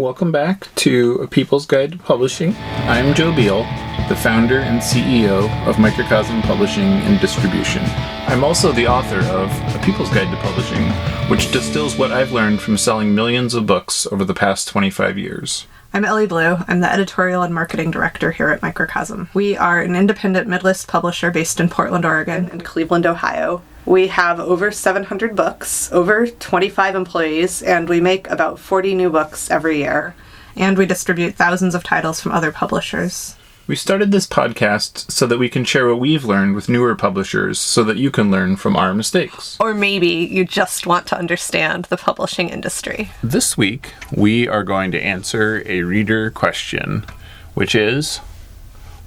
Welcome back to A People's Guide to Publishing. I'm Joe Beal, the founder and CEO of Microcosm Publishing and Distribution. I'm also the author of A People's Guide to Publishing, which distills what I've learned from selling millions of books over the past 25 years. I'm Ellie Blue. I'm the editorial and marketing director here at Microcosm. We are an independent mid-list publisher based in Portland, Oregon, and Cleveland, Ohio. We have over 700 books, over 25 employees, and we make about 40 new books every year. And we distribute thousands of titles from other publishers. We started this podcast so that we can share what we've learned with newer publishers so that you can learn from our mistakes. Or maybe you just want to understand the publishing industry. This week, we are going to answer a reader question, which is,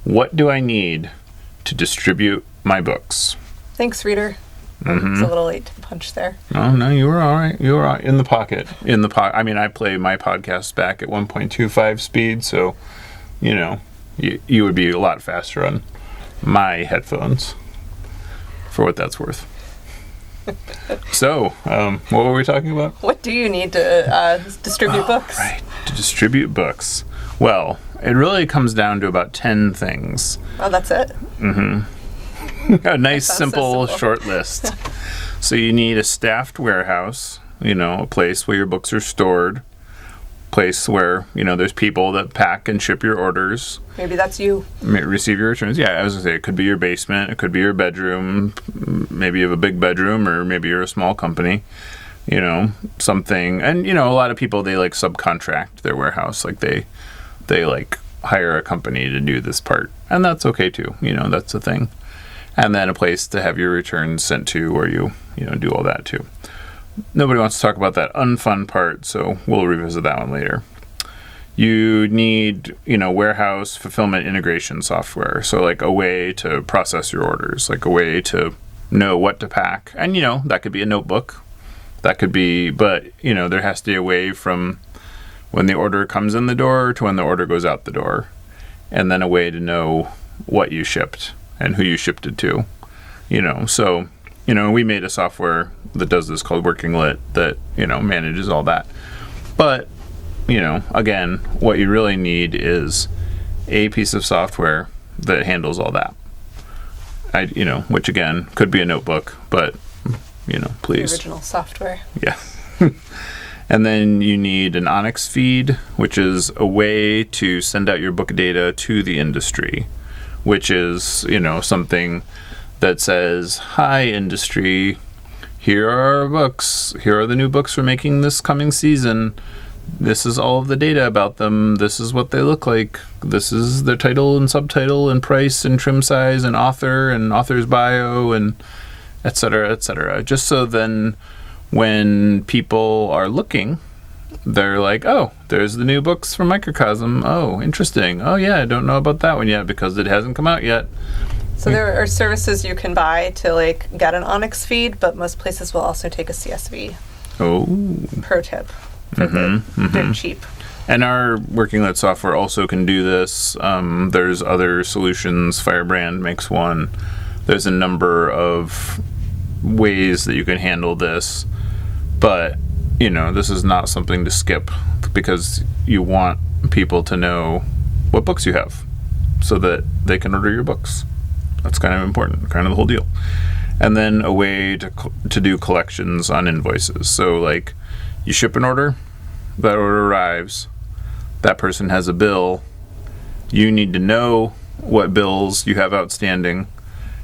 what do I need to distribute my books? Thanks, reader. It's a little late to punch there. Oh, no, you were all right. You were all right. In the pocket. I mean, I play my podcast back at 1.25 speed, so, you would be a lot faster on my headphones, for what that's worth. So, what were we talking about? What do you need to distribute books? Right, to distribute books. Well, it really comes down to about 10 things. Oh, that's it? A nice, simple, short list. So you need a staffed warehouse, a place where your books are stored, place where, there's people that pack and ship your orders. Maybe that's you. Receive your returns. Yeah, I was going to say, it could be your basement, it could be your bedroom, maybe you have a big bedroom, or maybe you're a small company, something. And, a lot of people, they subcontract their warehouse. They hire a company to do this part. And that's okay too. That's the thing. And then a place to have your returns sent to where you do all that too. Nobody wants to talk about that unfun part, so we'll revisit that one later. You need, warehouse fulfillment integration software. So a way to process your orders, a way to know what to pack. And, that could be a notebook. That could be, but, there has to be a way from when the order comes in the door to when the order goes out the door. And then a way to know what you shipped and who you shipped it to, so, we made a software that does this called Working Lit that, manages all that. But, again, what you really need is a piece of software that handles all that. Which again, could be a notebook, but, please. The original software. Yeah. And then you need an Onyx feed, which is a way to send out your book data to the industry, which is, something that says, hi, industry, here are our books. Here are the new books we're making this coming season. This is all of the data about them. This is what they look like. This is their title and subtitle and price and trim size and author's bio and et cetera, et cetera. Just so then when people are looking, they're like, oh, there's the new books from Microcosm. Oh, interesting. Oh, yeah, I don't know about that one yet because it hasn't come out yet. So there are services you can buy to get an Onyx feed, but most places will also take a CSV. Oh. Pro tip. They're cheap. And our Working Lit software also can do this. There's other solutions. Firebrand makes one. There's a number of ways that you can handle this. But this is not something to skip because you want people to know what books you have so that they can order your books. That's kind of important, kind of the whole deal. And then a way to do collections on invoices. So you ship an order, that order arrives, that person has a bill, you need to know what bills you have outstanding,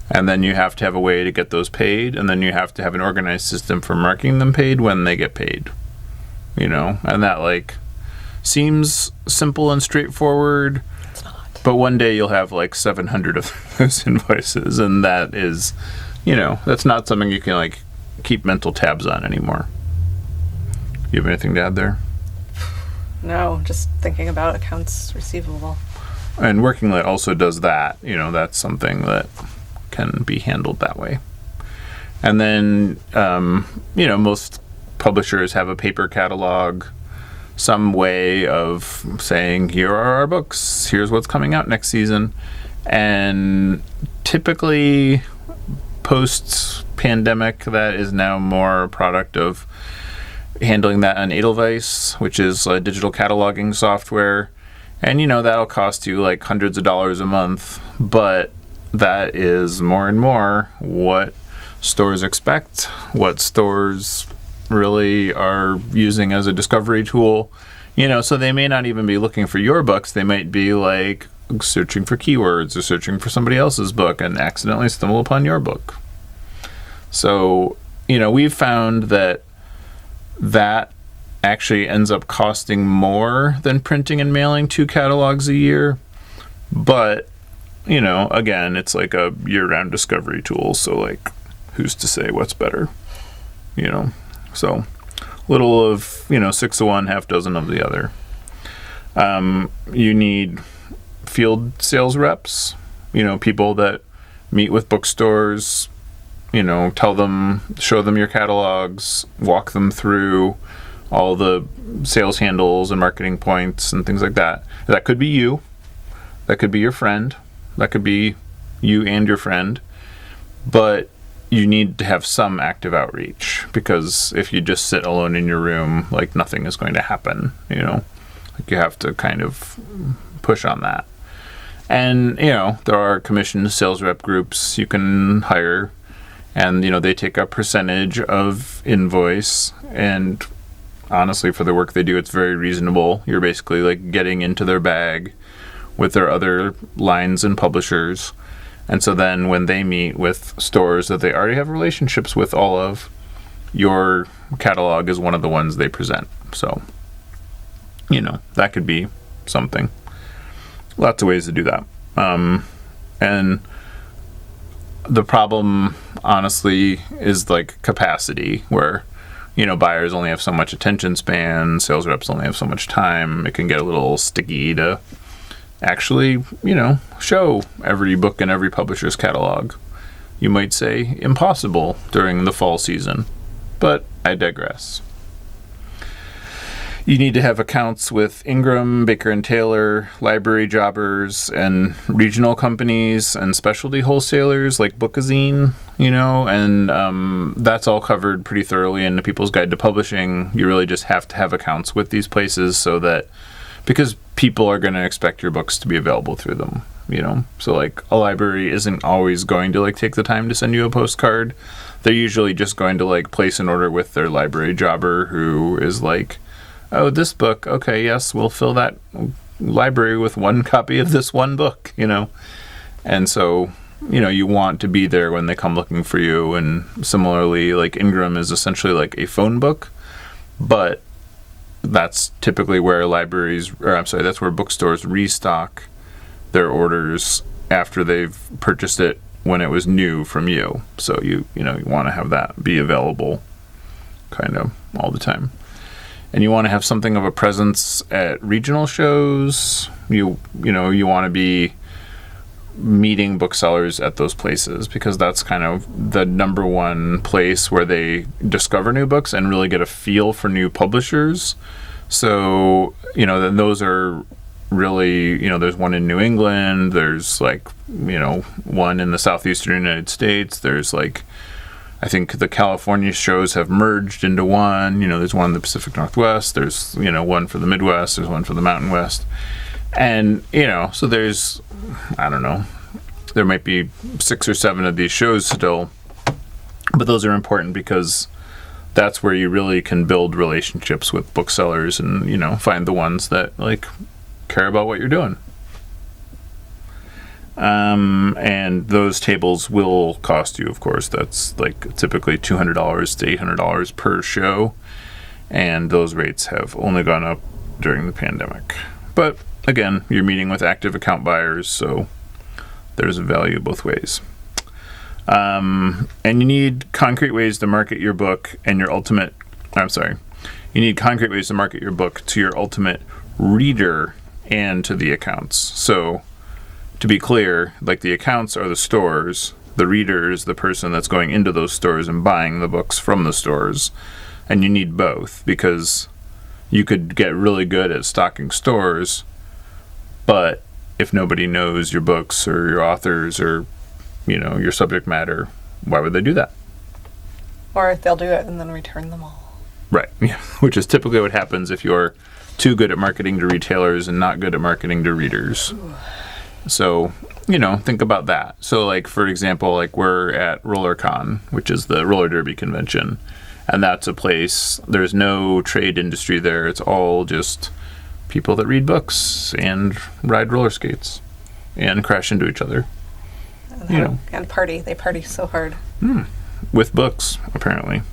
and then you have to have a way to get those paid, and then you have to have an organized system for marking them paid when they get paid. And that seems simple and straightforward. It's not. But one day you'll have 700 of those invoices, and that is, that's not something you can keep mental tabs on anymore. You have anything to add there? No, just thinking about accounts receivable. And Working Lit also does that. That's something that can be handled that way. And then, most publishers have a paper catalog, some way of saying, here are our books, here's what's coming out next season. And typically, post-pandemic, that is now more a product of handling that on Edelweiss, which is a digital cataloging software. And, that'll cost you like hundreds of dollars a month, but that is more and more what stores expect, what stores really are using as a discovery tool. So they may not even be looking for your books. They might be like searching for keywords or searching for somebody else's book and accidentally stumble upon your book. So, we've found that actually ends up costing more than printing and mailing 2 catalogs a year. But, again, it's like a year-round discovery tool. So, like, who's to say what's better? So little of, 6 of one, half dozen of the other. You need field sales reps, people that meet with bookstores, show them your catalogs, walk them through all the sales handles and marketing points and things like that. That could be you. That could be your friend. That could be you and your friend. But you need to have some active outreach, because if you just sit alone in your room, like, nothing is going to happen, Like, you have to kind of push on that. And, there are commissioned sales rep groups you can hire, and, they take a percentage of invoice, and honestly, for the work they do, it's very reasonable. You're basically like getting into their bag with their other lines and publishers. And so then when they meet with stores that they already have relationships with all of, your catalog is one of the ones they present. So, that could be something. Lots of ways to do that. And the problem, honestly, is like capacity, where buyers only have so much attention span, sales reps only have so much time. It can get a little sticky to actually, show every book in every publisher's catalog. You might say impossible during the fall season, but I digress. You need to have accounts with Ingram, Baker & Taylor, library jobbers, and regional companies and specialty wholesalers like Bookazine, and that's all covered pretty thoroughly in the People's Guide to Publishing. You really just have to have accounts with these places because people are going to expect your books to be available through them, So, like, a library isn't always going to, like, take the time to send you a postcard. They're usually just going to, like, place an order with their library jobber, who is like, oh, this book, okay, yes, we'll fill that library with one copy of this one book, And so, you want to be there when they come looking for you. And similarly, like, Ingram is essentially like a phone book, but that's typically where that's where bookstores restock their orders after they've purchased it when it was new from you. So you want to have that be available kind of all the time. And you want to have something of a presence at regional shows. You want to be meeting booksellers at those places, because that's kind of the number one place where they discover new books and really get a feel for new publishers. So, then those are really, there's one in New England, there's like, one in the southeastern United States, there's like, I think the California shows have merged into one. There's one in the Pacific Northwest. There's, one for the Midwest. There's one for the Mountain West. And, so there's, I don't know, there might be 6 or 7 of these shows still. But those are important because that's where you really can build relationships with booksellers and, find the ones that, like, care about what you're doing. And those tables will cost you, of course. That's like typically $200 to $800 per show. And those rates have only gone up during the pandemic. But again, you're meeting with active account buyers, so there's a value both ways. And you need concrete ways to market your book and you need concrete ways to market your book to your ultimate reader and to the accounts. So, to be clear, like, the accounts are the stores, the reader is the person that's going into those stores and buying the books from the stores, and you need both, because you could get really good at stocking stores, but if nobody knows your books or your authors or, your subject matter, why would they do that? Or they'll do it and then return them all. Right. Yeah. Which is typically what happens if you're too good at marketing to retailers and not good at marketing to readers. So, think about that. So, like, for example, like we're at RollerCon, which is the roller derby convention. And that's a place, there's no trade industry there. It's all just people that read books and ride roller skates and crash into each other. And party. They party so hard. With books, apparently.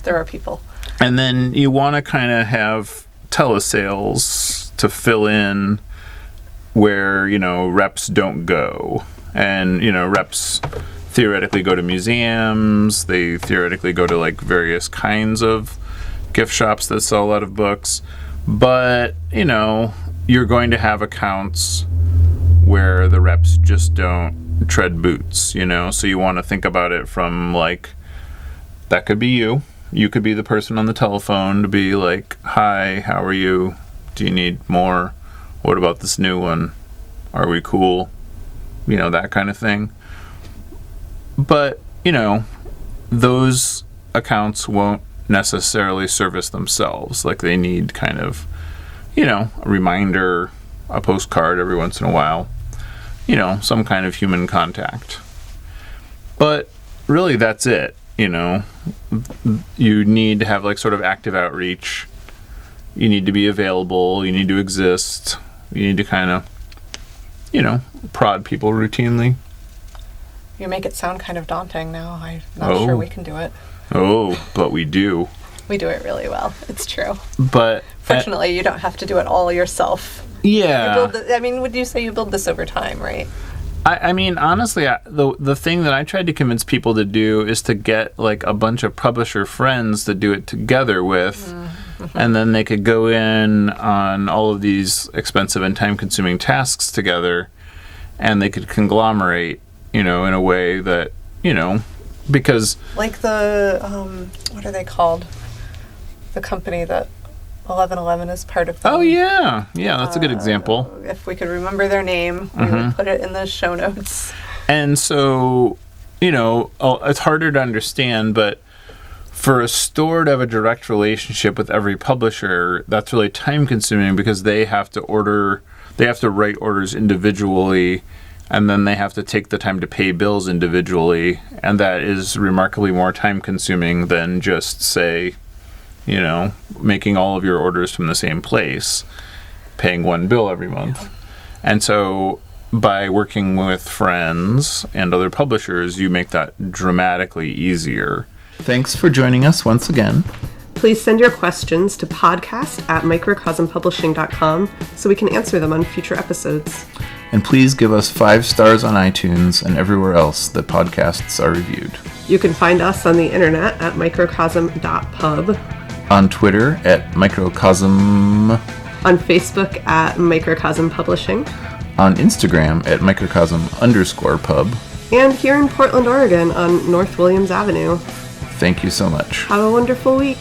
There are people. And then you want to kind of have telesales to fill in where, reps don't go. And, reps theoretically go to museums. They theoretically go to, like, various kinds of gift shops that sell a lot of books. But, you're going to have accounts where the reps just don't tread boots, So you want to think about it from, like, that could be you. You could be the person on the telephone to be like, hi, how are you? Do you need more? What about this new one? Are we cool? That kind of thing. But, those accounts won't necessarily service themselves. Like, they need kind of, a reminder, a postcard every once in a while, some kind of human contact. But really, that's it. You need to have, like, sort of active outreach. You need to be available. You need to exist. You need to kind of, prod people routinely. You make it sound kind of daunting now. I'm not sure we can do it. Oh, but we do. We do it really well. It's true. But fortunately, you don't have to do it all yourself. Yeah. Would you say you build this over time, right? I mean, honestly, the thing that I tried to convince people to do is to get, like, a bunch of publisher friends to do it together with, and then they could go in on all of these expensive and time-consuming tasks together, and they could conglomerate, in a way that, because... Like the, what are they called? The company that 1111 is part of. Oh, yeah. Yeah, that's a good example. If we could remember their name, we would put it in the show notes. And so, it's harder to understand, but for a store to have a direct relationship with every publisher, that's really time consuming because they have to write orders individually, and then they have to take the time to pay bills individually, and that is remarkably more time consuming than just, say, making all of your orders from the same place, paying one bill every month. Yeah. And so by working with friends and other publishers, you make that dramatically easier. Thanks for joining us once again. Please send your questions to podcast@microcosmpublishing.com so we can answer them on future episodes. And please give us 5 stars on iTunes and everywhere else that podcasts are reviewed. You can find us on the internet at microcosm.pub. On Twitter at Microcosm. On Facebook at Microcosm Publishing. On Instagram at Microcosm_pub. And here in Portland, Oregon on North Williams Avenue. Thank you so much. Have a wonderful week.